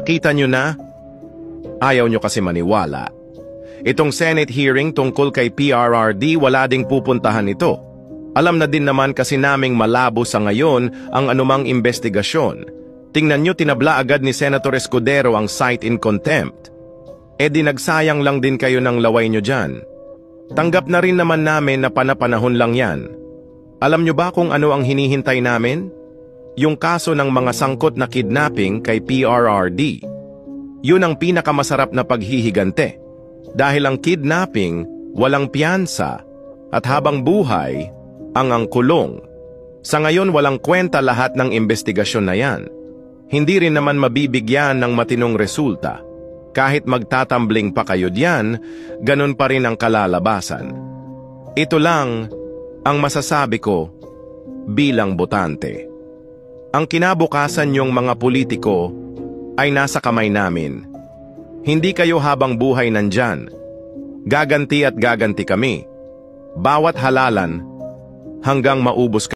Kita nyo na? Ayaw nyo kasi maniwala. Itong Senate hearing tungkol kay PRRD, wala ding pupuntahan ito. Alam na din naman kasi naming malabo sa ngayon ang anumang investigasyon. Tingnan nyo, tinabla agad ni Senator Escudero ang cite in contempt. E di nagsayang lang din kayo ng laway nyo dyan. Tanggap na rin naman namin na panapanahon lang yan. Alam nyo ba kung ano ang hinihintay namin? Yung kaso ng mga sangkot na kidnapping kay PRRD. Yun ang pinakamasarap na paghihigante. Dahil ang kidnapping, walang piyansa, at habang buhay, ang kulong. Sa ngayon walang kwenta lahat ng investigasyon na yan. Hindi rin naman mabibigyan ng matinong resulta. Kahit magtatambling pa kayo diyan, ganun pa rin ang kalalabasan. Ito lang ang masasabi ko bilang botante. Ang kinabukasan niyong mga politiko ay nasa kamay namin. Hindi kayo habang buhay nandyan. Gaganti at gaganti kami. Bawat halalan hanggang maubos